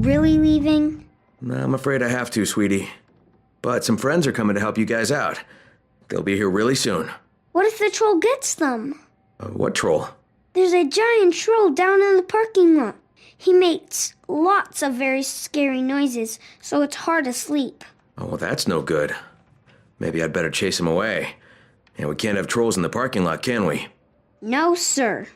really leaving? No, I'm afraid I have to, sweetie. But some friends are coming to help you guys out. They'll be here really soon. What if the troll gets them? What troll? There's a giant troll down in the parking lot. He makes lots of very scary noises, so it's hard to sleep. Oh, well, that's no good. Maybe I'd better chase him away. And we can't have trolls in the parking lot, can we? No, sir.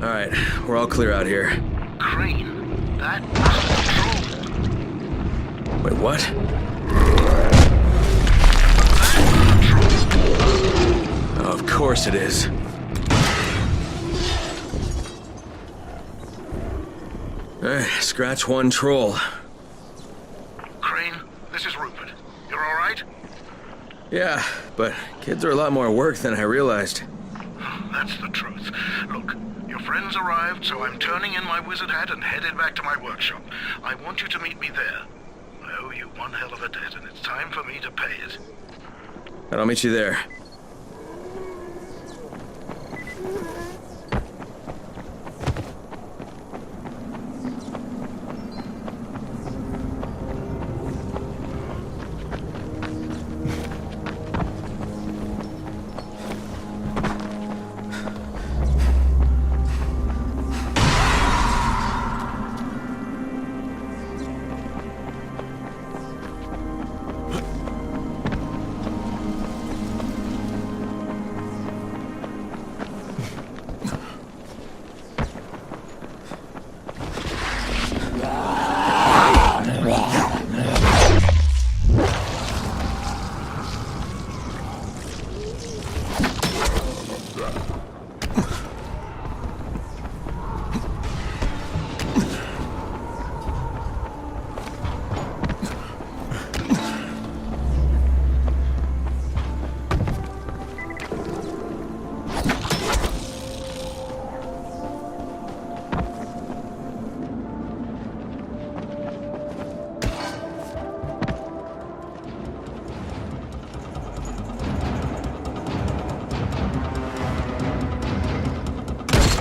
All right, we're all clear out here. Crane, that must be the troll. Wait, what? Oh, of course it is. Scratch one troll. Crane, this is Rupert. You're all right? Yeah, but kids are a lot more work than I realized. That's the truth. Look, your friends arrived, so I'm turning in my wizard hat and headed back to my workshop. I want you to meet me there. I owe you one hell of a debt, and it's time for me to pay it. I'll meet you there.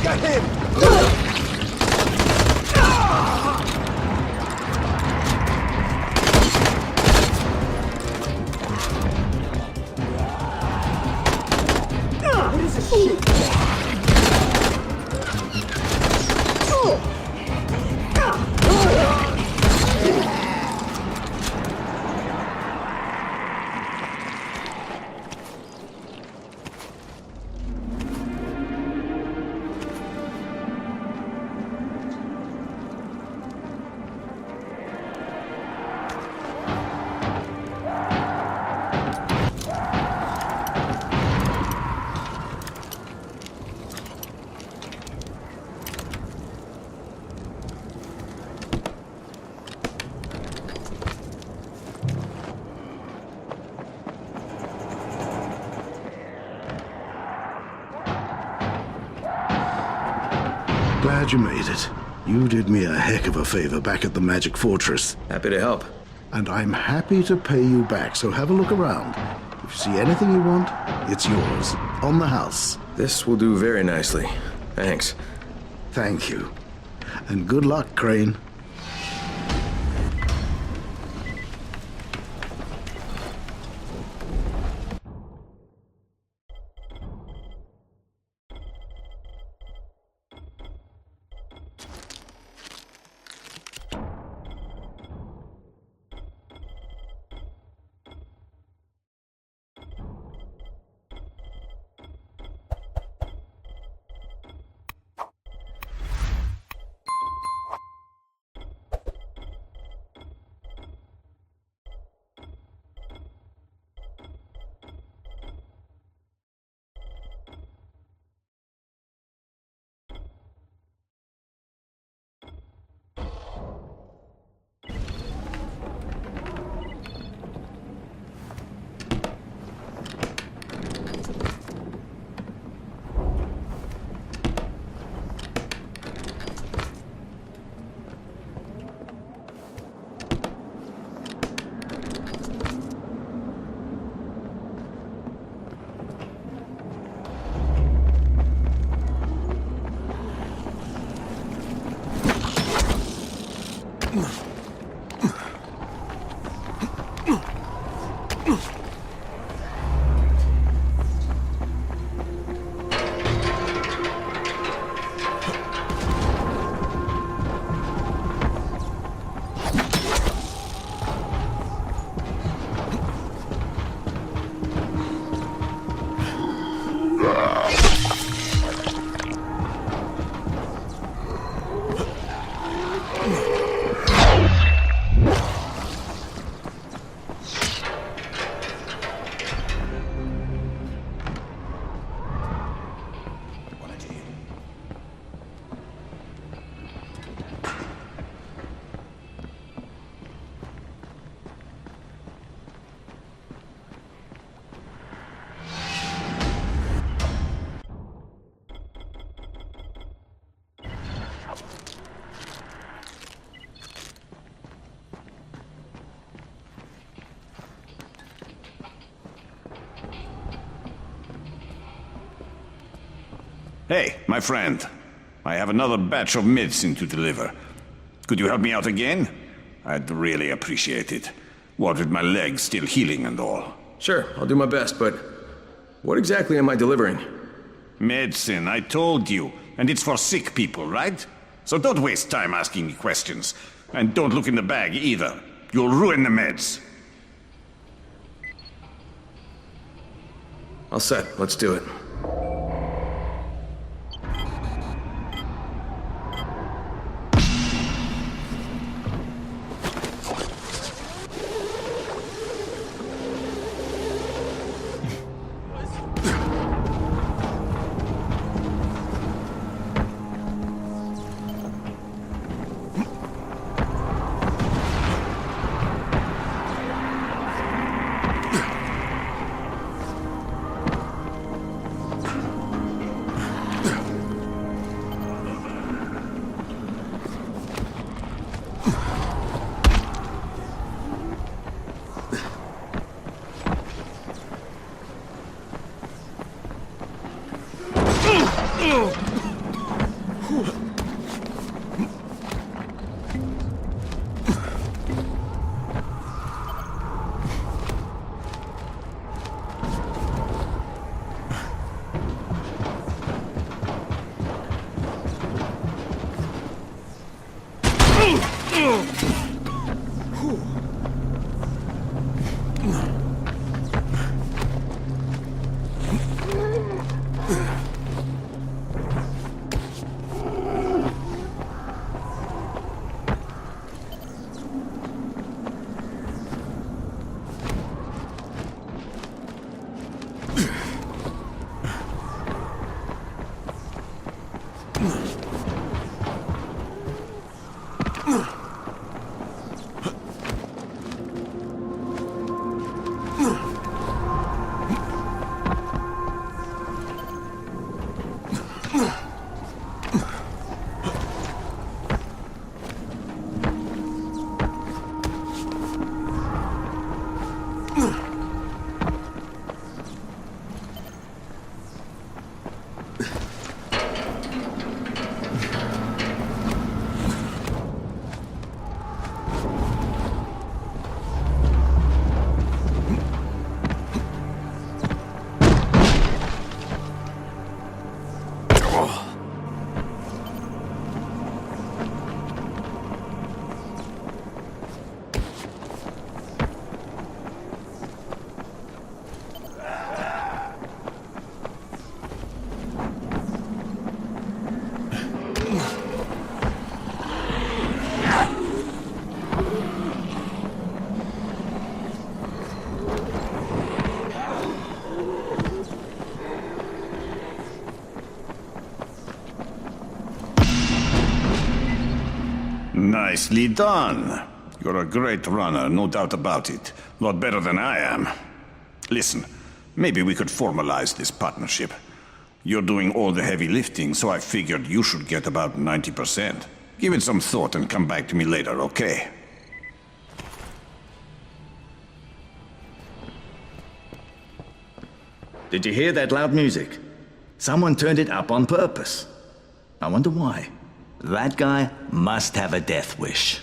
Got him! What is this shit? Glad you made it. You did me a heck of a favor back at the Magic Fortress. Happy to help. And I'm happy to pay you back, so have a look around. If you see anything you want, it's yours. On the house. This will do very nicely. Thanks. Thank you. And good luck, Crane. Hey, my friend. I have another batch of medicine to deliver. Could you help me out again? I'd really appreciate it. What with my legs still healing and all. Sure, I'll do my best, but what exactly am I delivering? Medicine, I told you. And it's for sick people, right? So don't waste time asking me questions. And don't look in the bag either. You'll ruin the meds. All set, let's do it. Nicely done. You're a great runner, no doubt about it. A lot better than I am. Listen, maybe we could formalize this partnership. You're doing all the heavy lifting, so I figured you should get about 90%. Give it some thought and come back to me later, okay? Did you hear that loud music? Someone turned it up on purpose. I wonder why. That guy must have a death wish.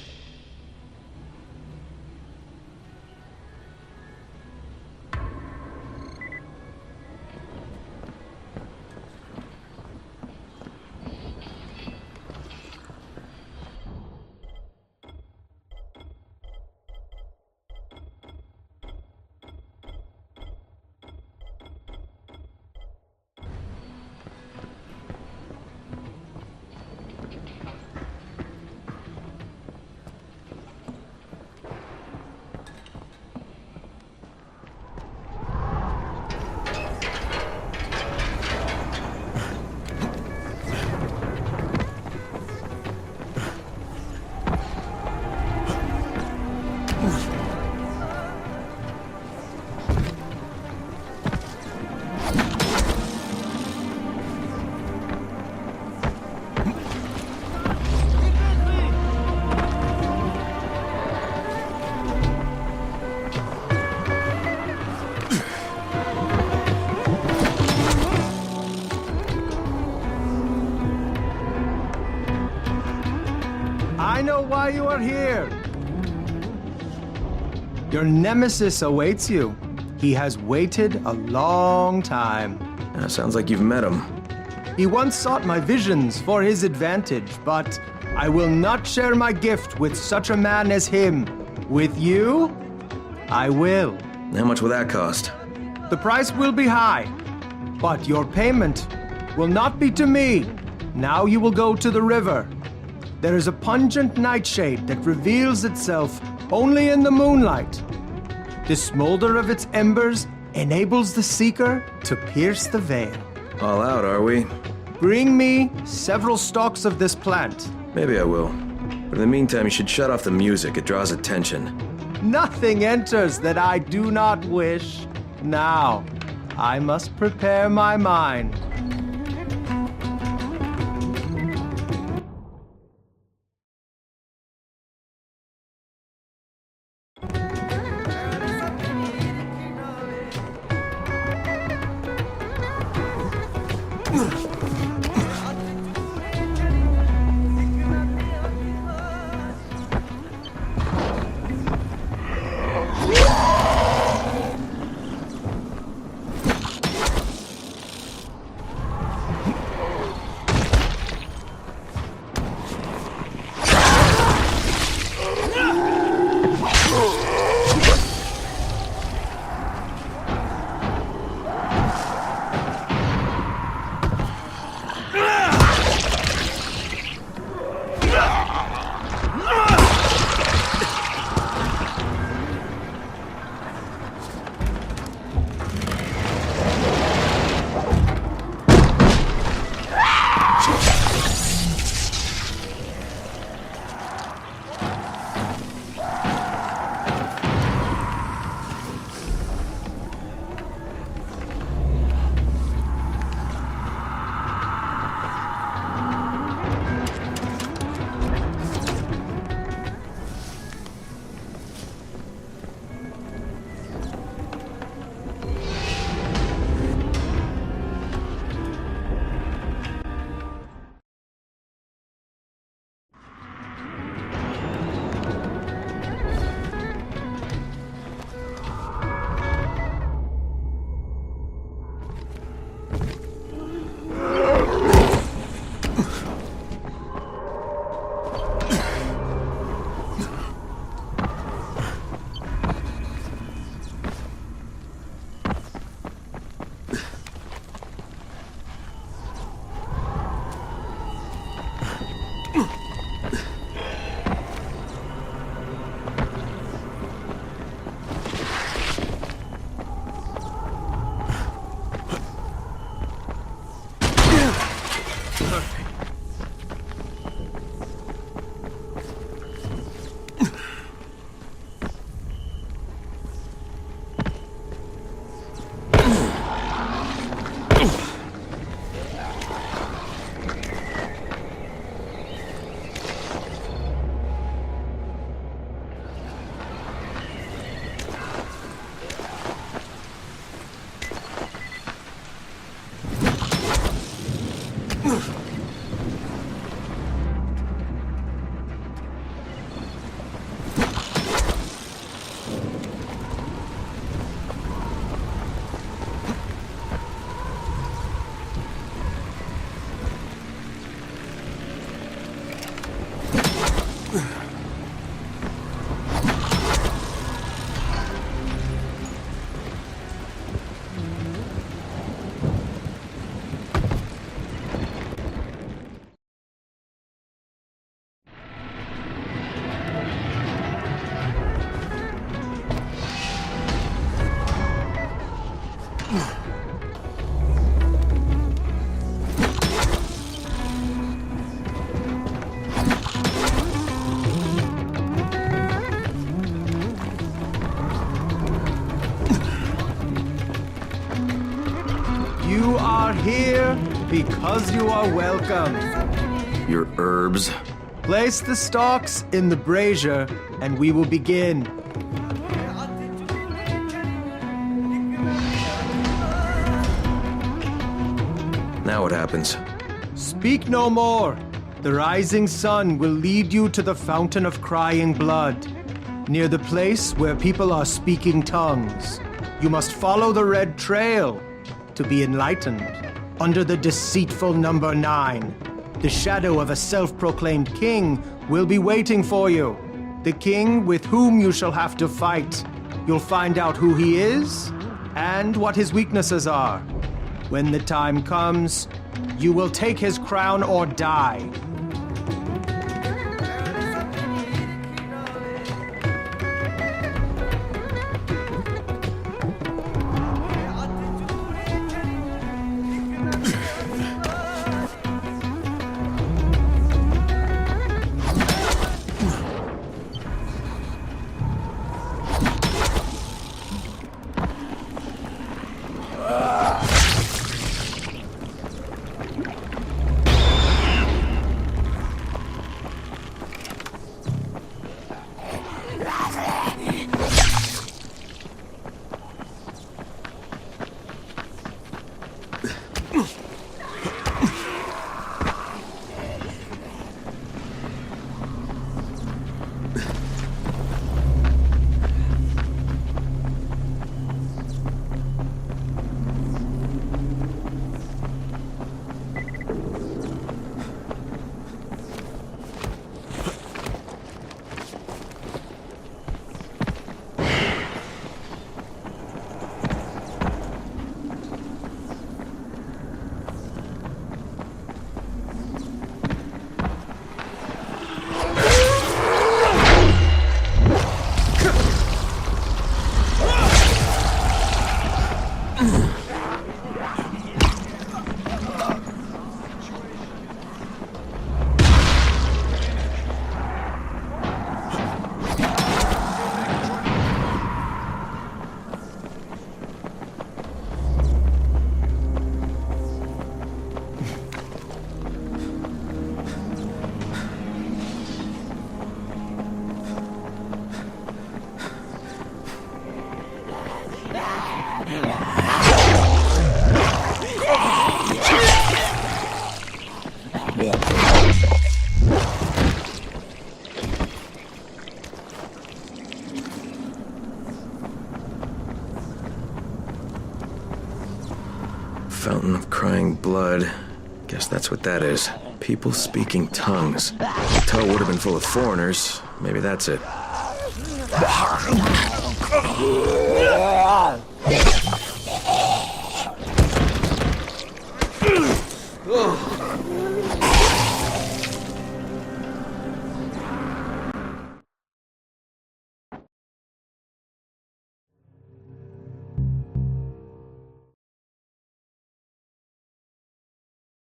why you are here. Your nemesis awaits you. He has waited a long time. Sounds like you've met him. He once sought my visions for his advantage, but I will not share my gift with such a man as him. With you, I will. How much will that cost? The price will be high, but your payment will not be to me. Now you will go to the river. There is a pungent nightshade that reveals itself only in the moonlight. The smolder of its embers enables the seeker to pierce the veil. All out, are we? Bring me several stalks of this plant. Maybe I will. But in the meantime, you should shut off the music. It draws attention. Nothing enters that I do not wish. Now, I must prepare my mind. Here because you are welcome. Your herbs? Place the stalks in the brazier and we will begin. Now what happens? Speak no more. The rising sun will lead you to the fountain of crying blood, near the place where people are speaking tongues. You must follow the red trail to be enlightened. Under the deceitful number 9, the shadow of a self-proclaimed king will be waiting for you. The king with whom you shall have to fight. You'll find out who he is and what his weaknesses are. When the time comes, you will take his crown or die. Fountain of crying blood. Guess that's what that is. People speaking tongues. Hotel would have been full of foreigners. Maybe that's it.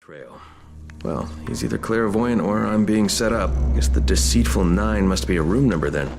Trail. Well, he's either clairvoyant or I'm being set up. Guess the deceitful 9 must be a room number then.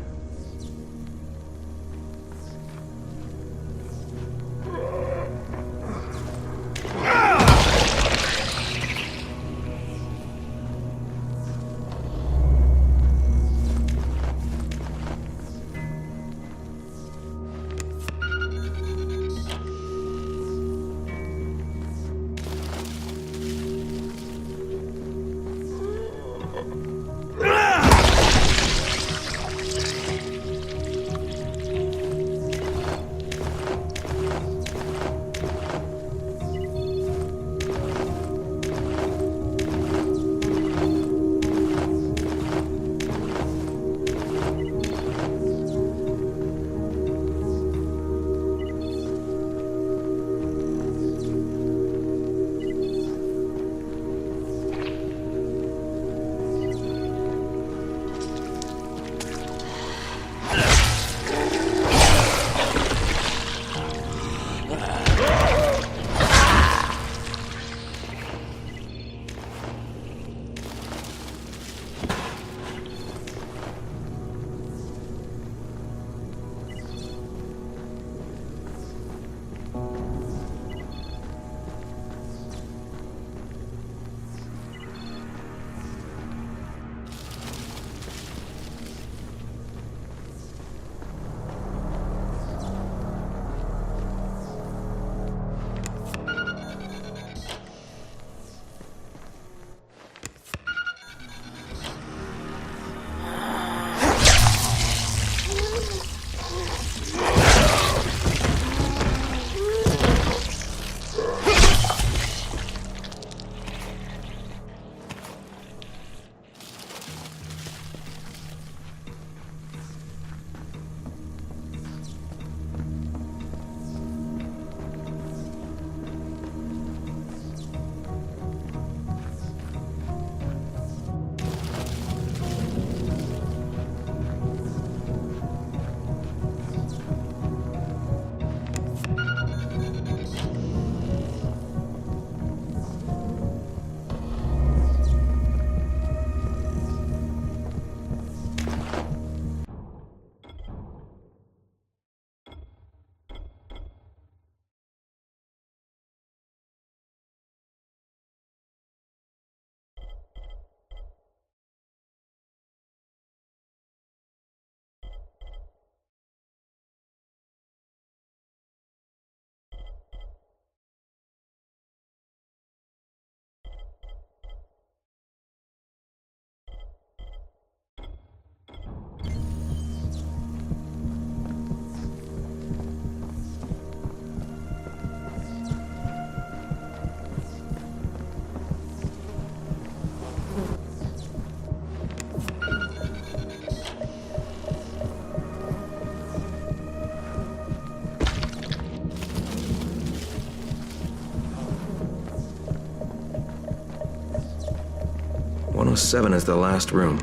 7 is the last room.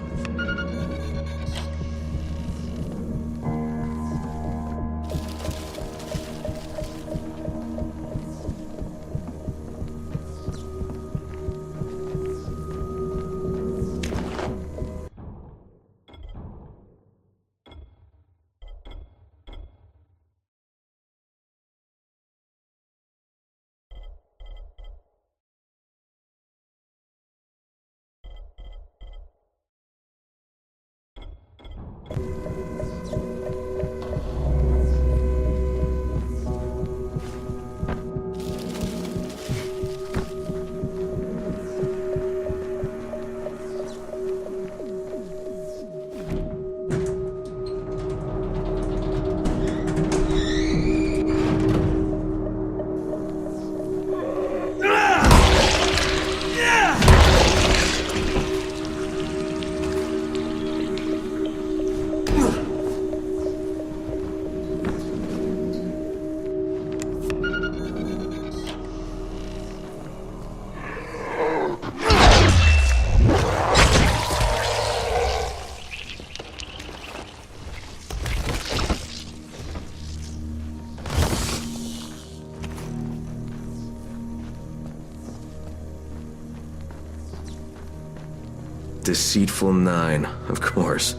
Deceitful 9, of course.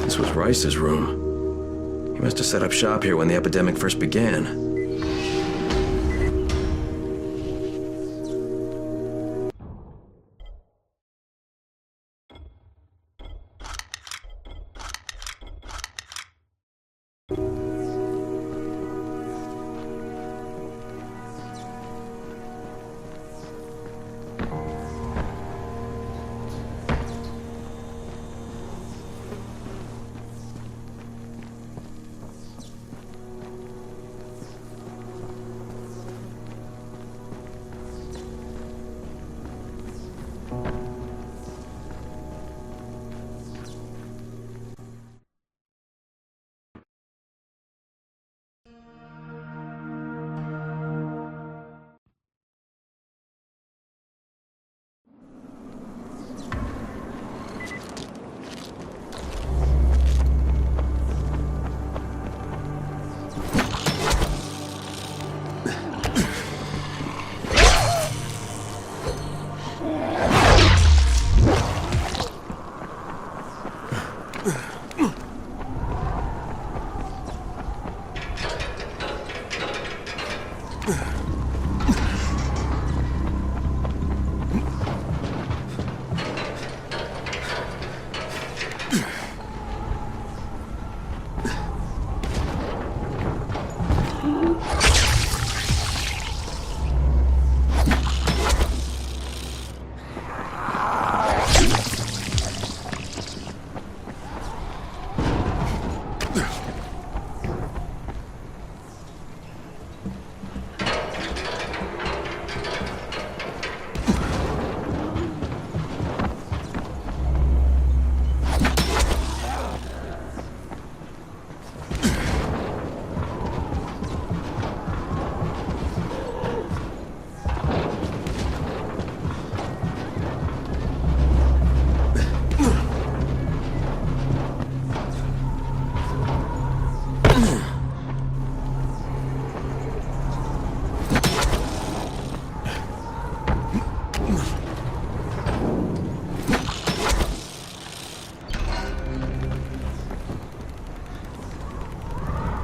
This was Rice's room. He must have set up shop here when the epidemic first began.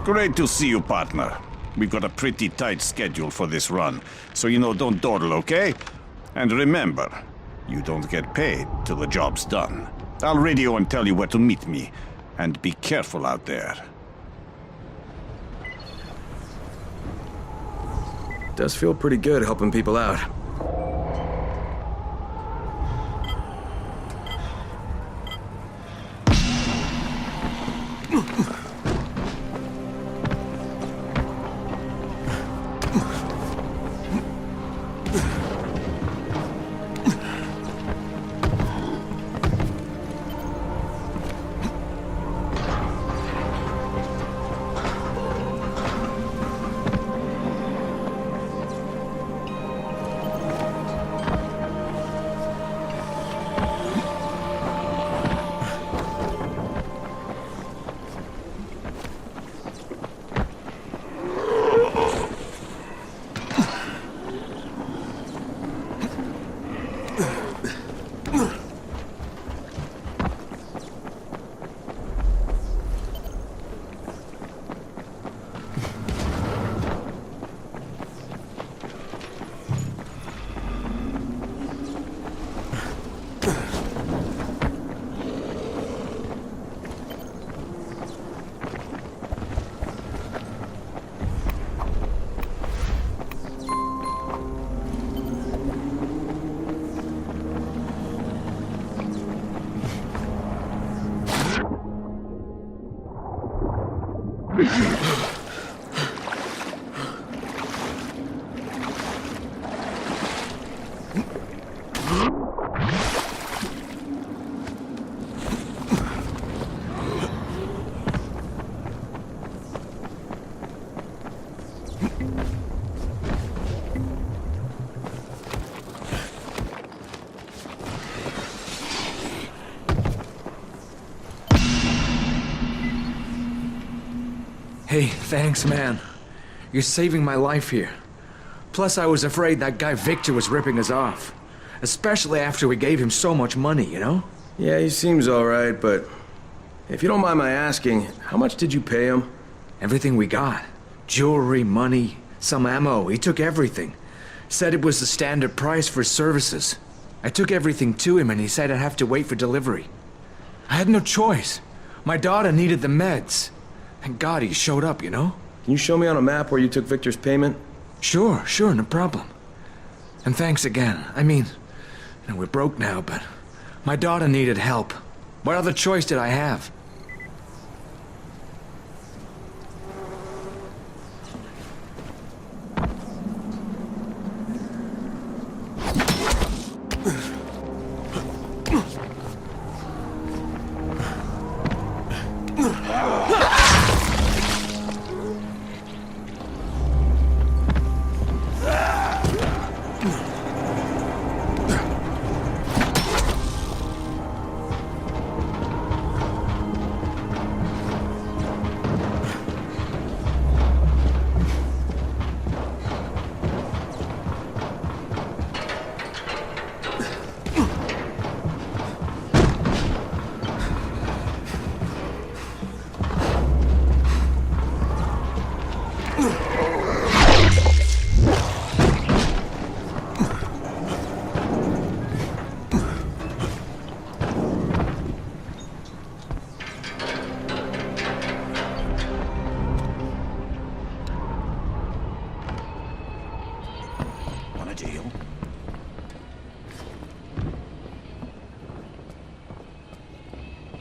Great to see you, partner. We've got a pretty tight schedule for this run, so don't dawdle, okay? And remember, you don't get paid till the job's done. I'll radio and tell you where to meet me. And be careful out there. Does feel pretty good helping people out. Hey, thanks, man. You're saving my life here. Plus, I was afraid that guy Victor was ripping us off. Especially after we gave him so much money, you know? Yeah, he seems alright, but if you don't mind my asking, how much did you pay him? Everything we got. Jewelry, money, some ammo. He took everything. Said it was the standard price for services. I took everything to him and he said I'd have to wait for delivery. I had no choice. My daughter needed the meds. Thank God he showed up, you know? Can you show me on a map where you took Victor's payment? Sure, no problem. And thanks again. I mean, we're broke now, but my daughter needed help. What other choice did I have?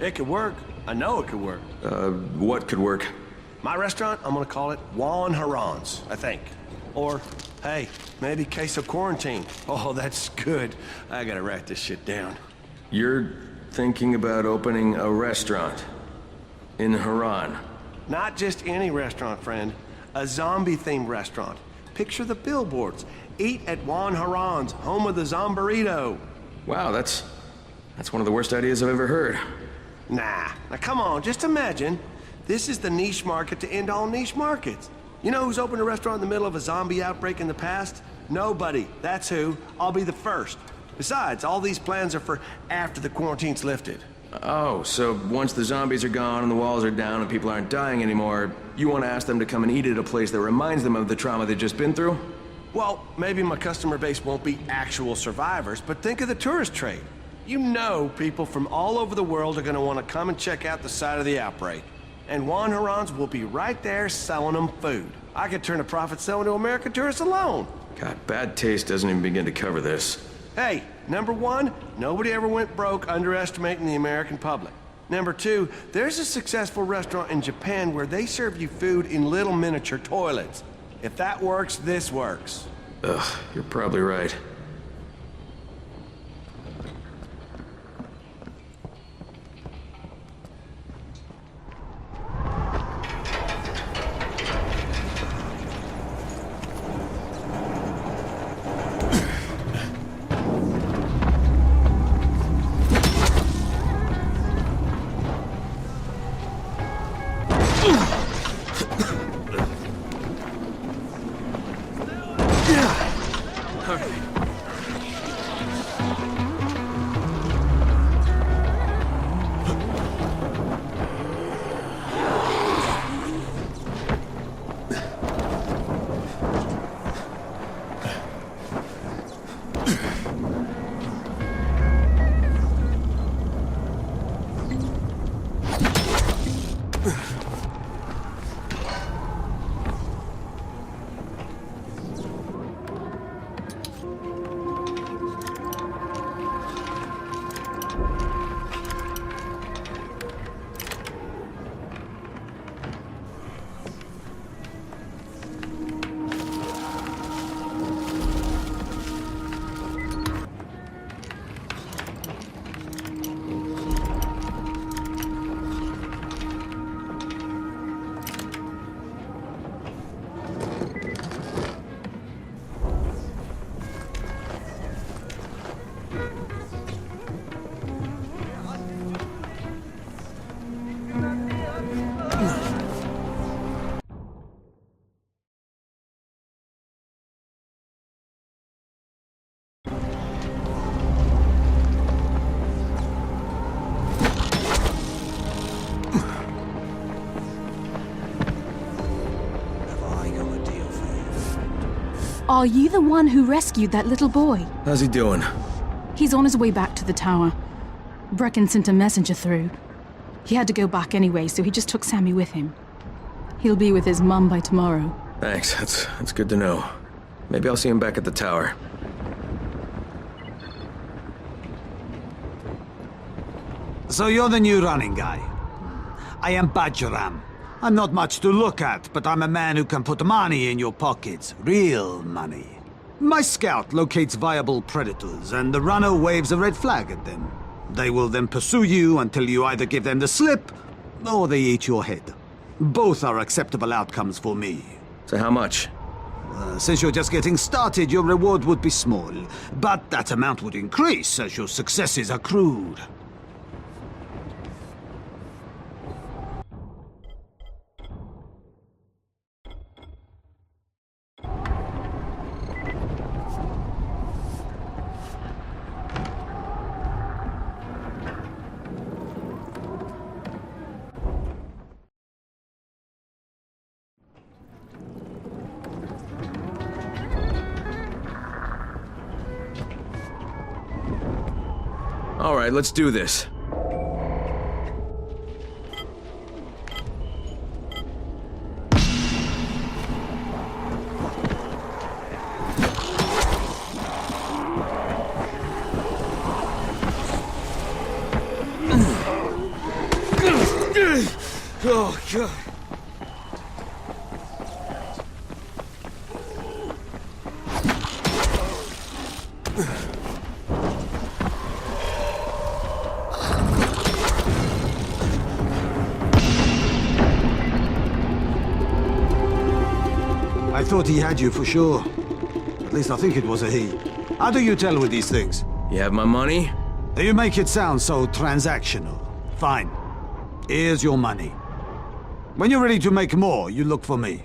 It could work. I know it could work. What could work? My restaurant, I'm gonna call it Juan Haran's, I think. Or, hey, maybe Queso Quarantine. Oh, that's good. I gotta write this shit down. You're thinking about opening a restaurant in Haran? Not just any restaurant, friend. A zombie-themed restaurant. Picture the billboards. Eat at Juan Haran's, home of the Zomburrito. Wow, that's one of the worst ideas I've ever heard. Nah. Now come on, just imagine. This is the niche market to end all niche markets. You know who's opened a restaurant in the middle of a zombie outbreak in the past? Nobody. That's who. I'll be the first. Besides, all these plans are for after the quarantine's lifted. Oh, so once the zombies are gone and the walls are down and people aren't dying anymore, you want to ask them to come and eat at a place that reminds them of the trauma they've just been through? Well, maybe my customer base won't be actual survivors, but think of the tourist trade. You know people from all over the world are gonna want to come and check out the site of the outbreak. And Juan Herons will be right there selling them food. I could turn a profit selling to American tourists alone. God, bad taste doesn't even begin to cover this. Hey, number one, nobody ever went broke underestimating the American public. Number two, there's a successful restaurant in Japan where they serve you food in little miniature toilets. If that works, this works. Ugh, you're probably right. Are you the one who rescued that little boy? How's he doing? He's on his way back to the tower. Brecken sent a messenger through. He had to go back anyway, so he just took Sammy with him. He'll be with his mum by tomorrow. Thanks, that's good to know. Maybe I'll see him back at the tower. So you're the new running guy. I am Bajaram. I'm not much to look at, but I'm a man who can put money in your pockets. Real money. My scout locates viable predators, and the runner waves a red flag at them. They will then pursue you until you either give them the slip, or they eat your head. Both are acceptable outcomes for me. So how much? Since you're just getting started, your reward would be small. But that amount would increase as your successes accrued. All right, let's do this. Oh, God. I thought he had you for sure. At least I think it was a he. How do you tell with these things? You have my money? You make it sound so transactional. Fine. Here's your money. When you're ready to make more, you look for me.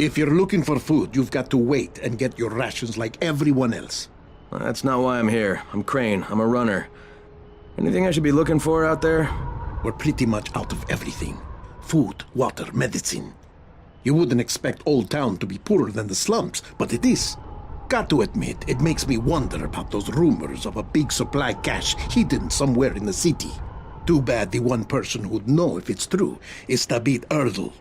If you're looking for food, you've got to wait and get your rations like everyone else. That's not why I'm here. I'm Crane. I'm a runner. Anything I should be looking for out there? We're pretty much out of everything. Food, water, medicine. You wouldn't expect Old Town to be poorer than the slums, but it is. Got to admit, it makes me wonder about those rumors of a big supply cache hidden somewhere in the city. Too bad the one person who'd know if it's true is Tabit Erdl.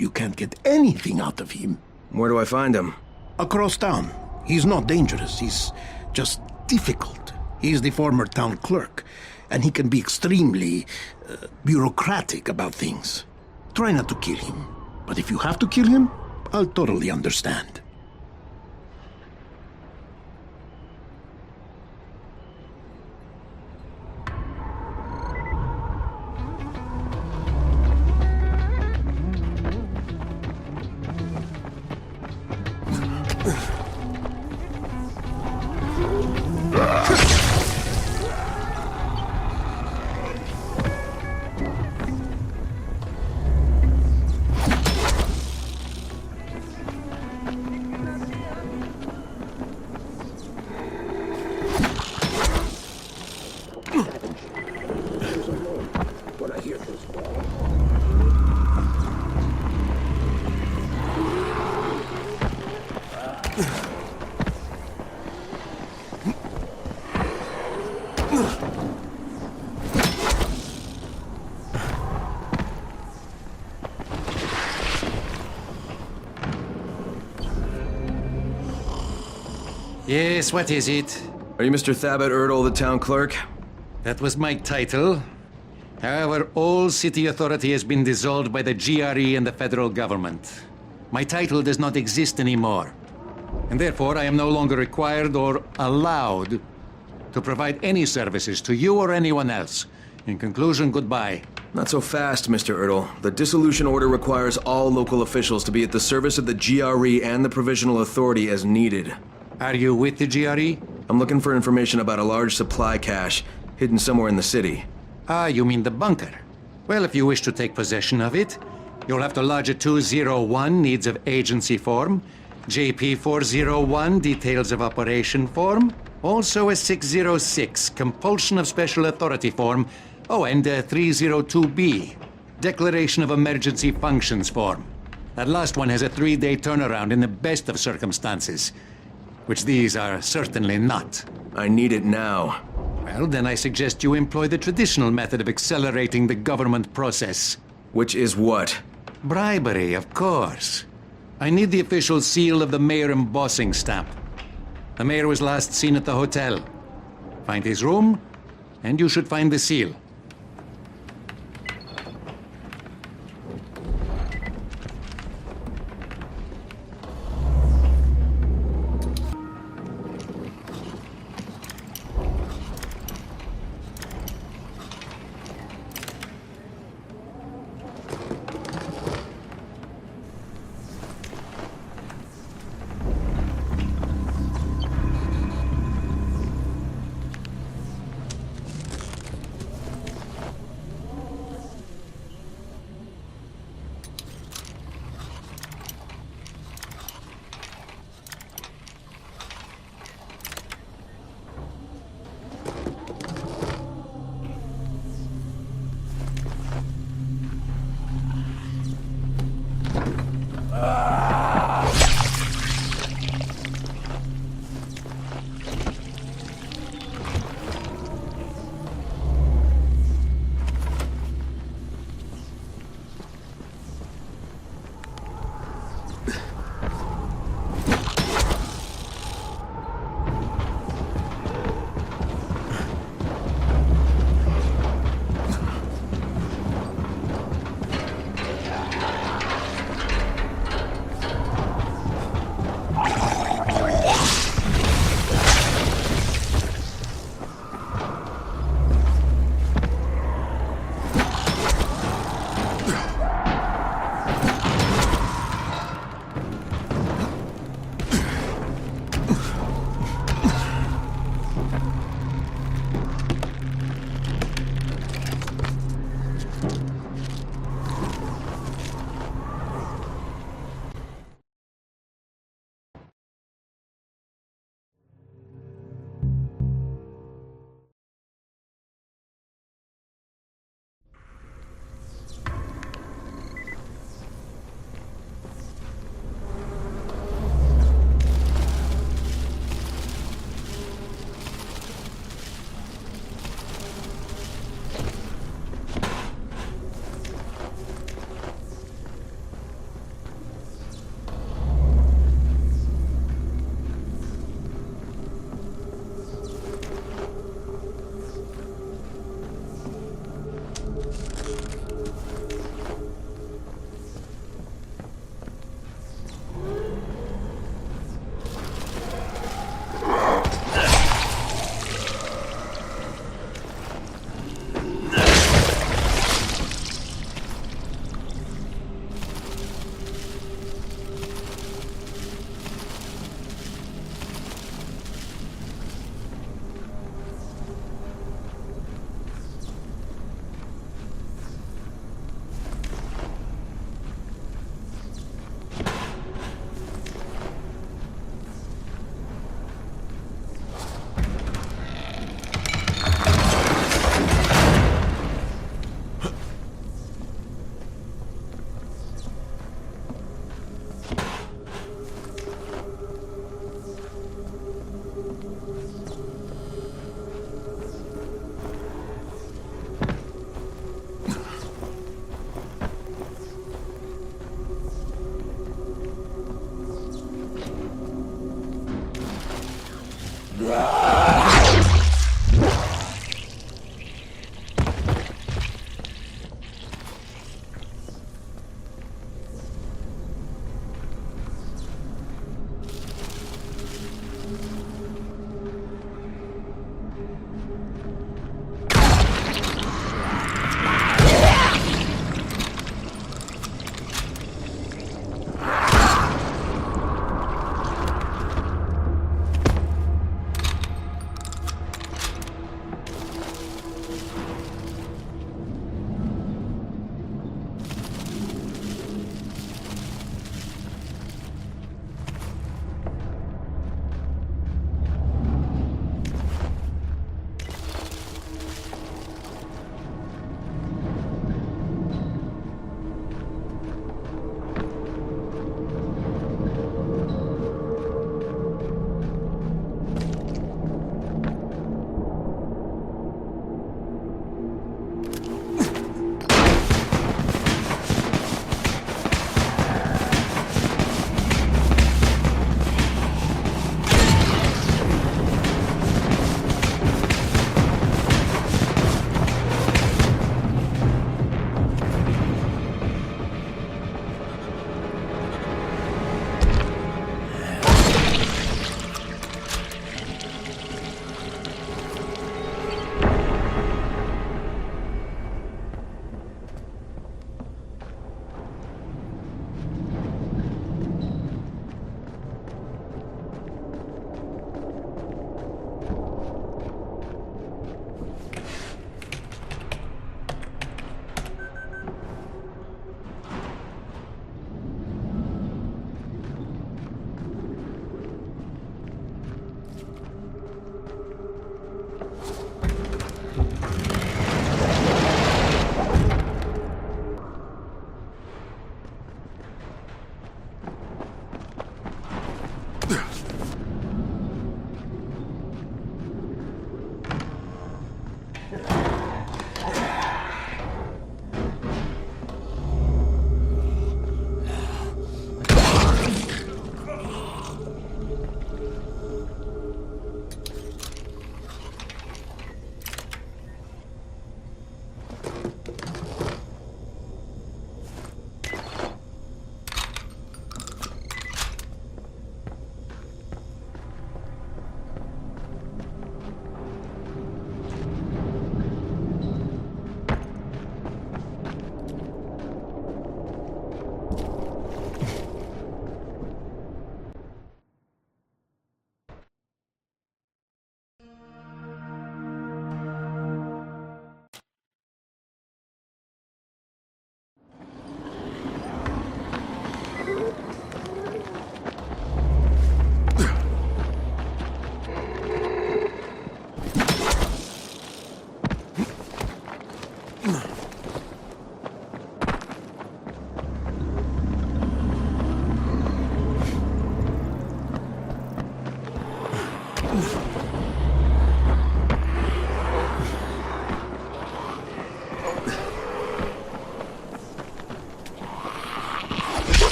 You can't get anything out of him. Where do I find him? Across town. He's not dangerous, he's just difficult. He's the former town clerk, and he can be extremely bureaucratic about things. Try not to kill him, but if you have to kill him, I'll totally understand. Yes, what is it? Are you Mr. Thabit Erdl, the town clerk? That was my title. However, all city authority has been dissolved by the GRE and the federal government. My title does not exist anymore. And therefore, I am no longer required or allowed to provide any services to you or anyone else. In conclusion, goodbye. Not so fast, Mr. Erdl. The dissolution order requires all local officials to be at the service of the GRE and the provisional authority as needed. Are you with the GRE? I'm looking for information about a large supply cache hidden somewhere in the city. Ah, you mean the bunker. Well, if you wish to take possession of it, you'll have to lodge a 201 needs of agency form, JP 401 details of operation form, also a 606 compulsion of special authority form, oh, and a 302B declaration of emergency functions form. That last one has a 3-day turnaround in the best of circumstances, which these are certainly not. I need it now. Well, then I suggest you employ the traditional method of accelerating the government process. Which is what? Bribery, of course. I need the official seal of the mayor embossing stamp. The mayor was last seen at the hotel. Find his room, and you should find the seal.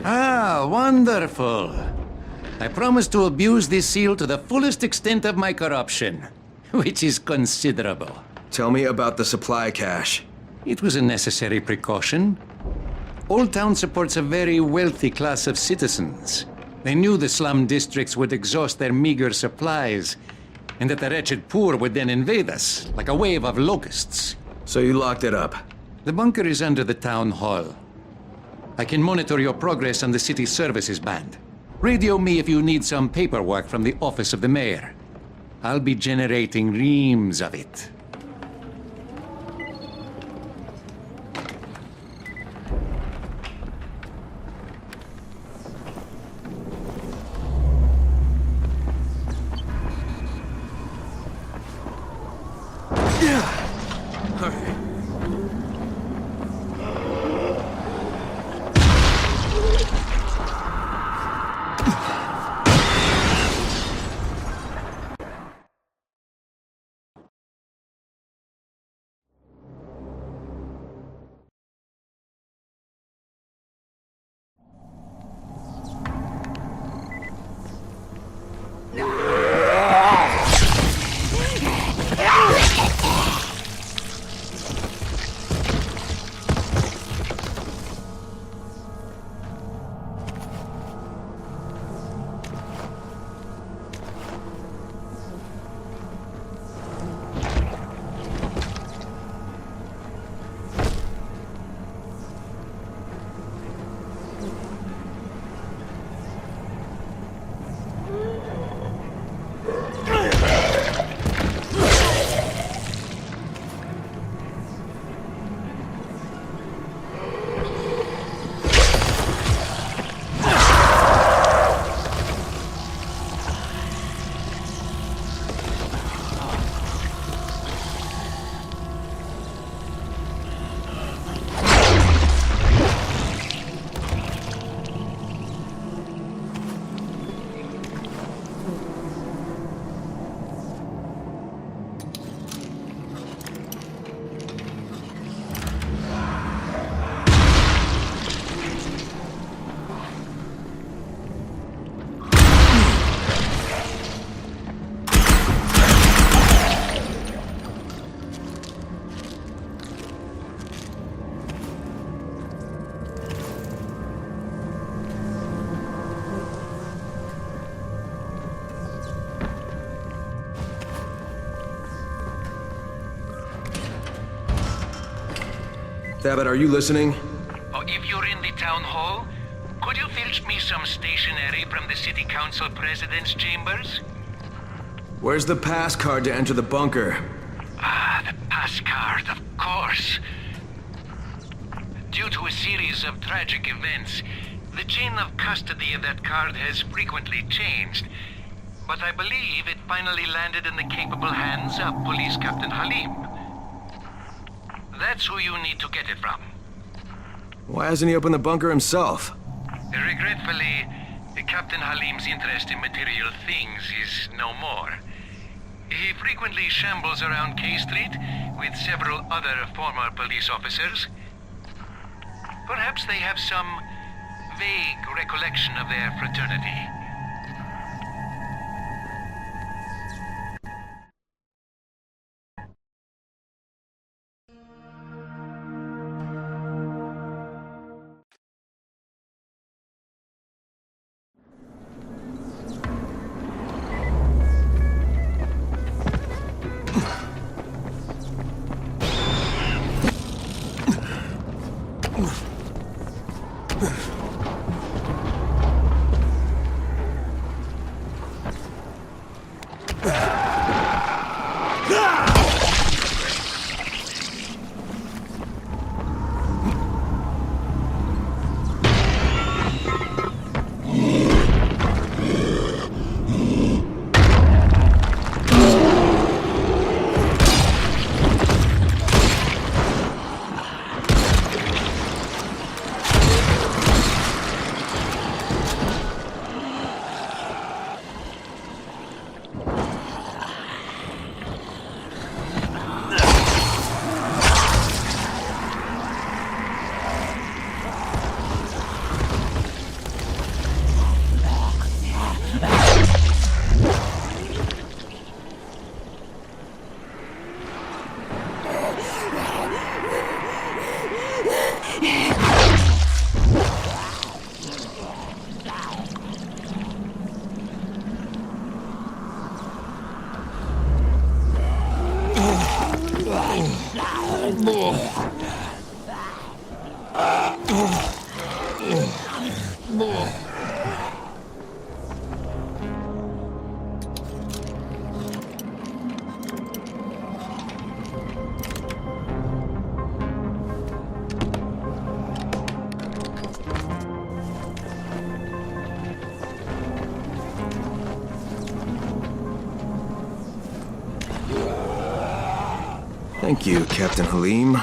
Ah, wonderful. I promise to abuse this seal to the fullest extent of my corruption, which is considerable. Tell me about the supply cache. It was a necessary precaution. Old Town supports a very wealthy class of citizens. They knew the slum districts would exhaust their meager supplies, and that the wretched poor would then invade us, like a wave of locusts. So you locked it up? The bunker is under the town hall. I can monitor your progress on the city services band. Radio me if you need some paperwork from the office of the mayor. I'll be generating reams of it. Thabit, are you listening? Oh, if you're in the town hall, could you fetch me some stationery from the city council president's chambers? Where's the pass card to enter the bunker? Ah, the pass card, of course. Due to a series of tragic events, the chain of custody of that card has frequently changed. But I believe it finally landed in the capable hands of Police Captain Halim. That's who you need to get it from. Why hasn't he opened the bunker himself? Regretfully, Captain Halim's interest in material things is no more. He frequently shambles around K Street with several other former police officers. Perhaps they have some vague recollection of their fraternity. Thank you, Captain Halim.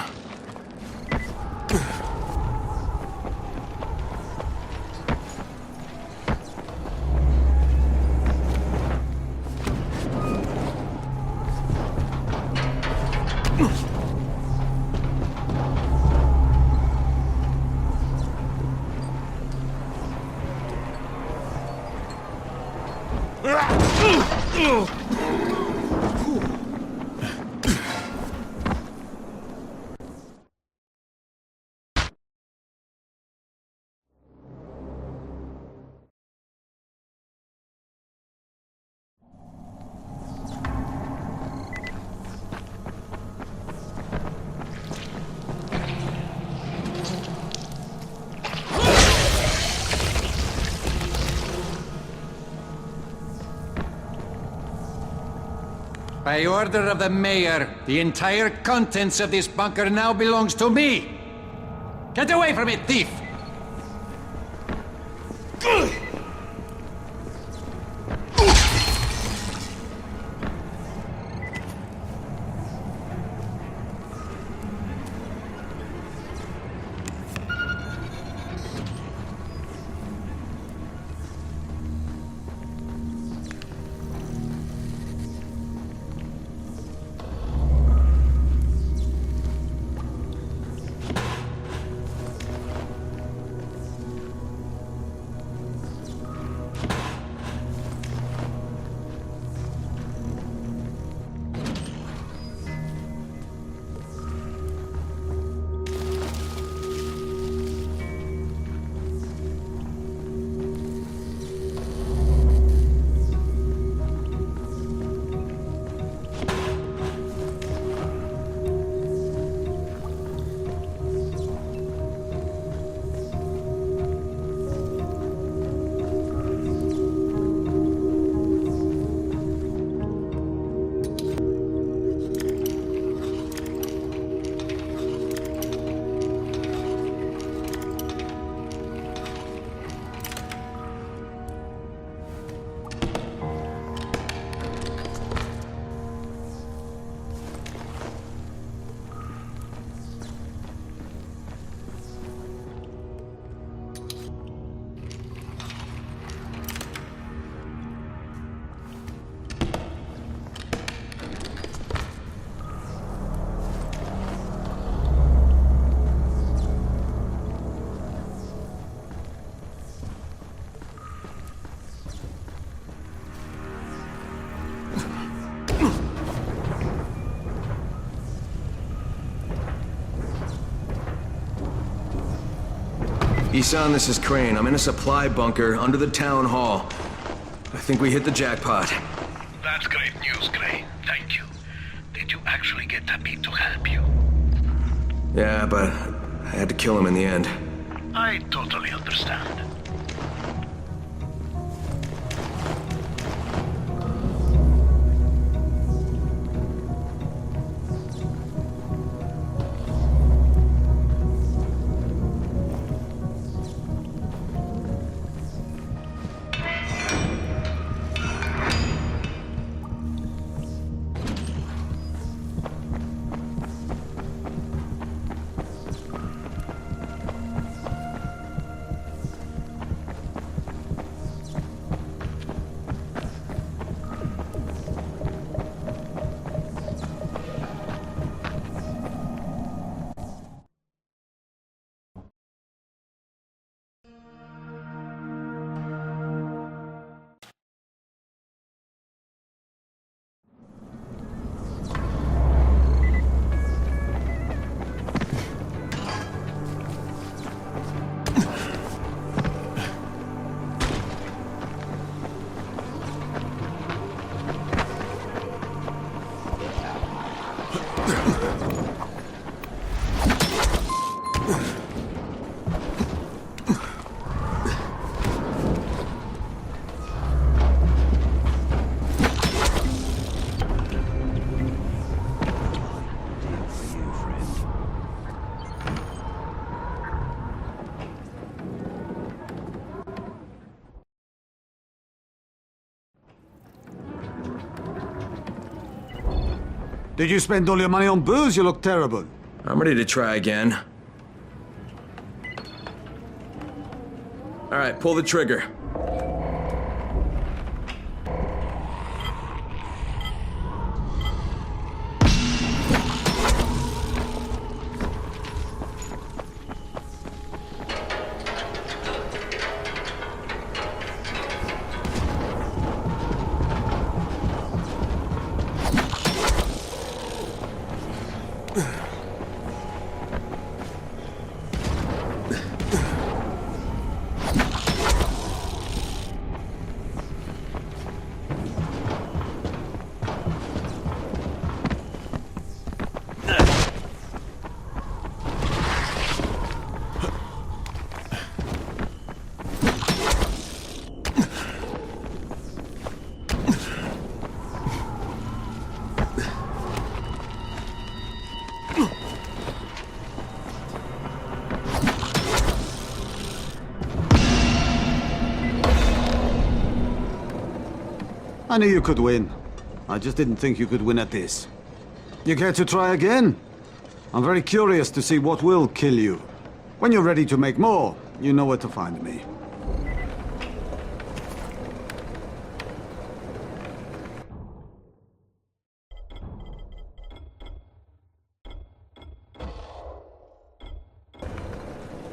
By order of the mayor, the entire contents of this bunker now belongs to me! Get away from it, thief! Isan, this is Crane. I'm in a supply bunker under the town hall. I think we hit the jackpot. That's great news, Gray. Thank you. Did you actually get Tapit to help you? Yeah, but I had to kill him in the end. I totally understand. Did you spend all your money on booze? You look terrible. I'm ready to try again. All right, pull the trigger. I knew you could win. I just didn't think you could win at this. You care to try again? I'm very curious to see what will kill you. When you're ready to make more, you know where to find me.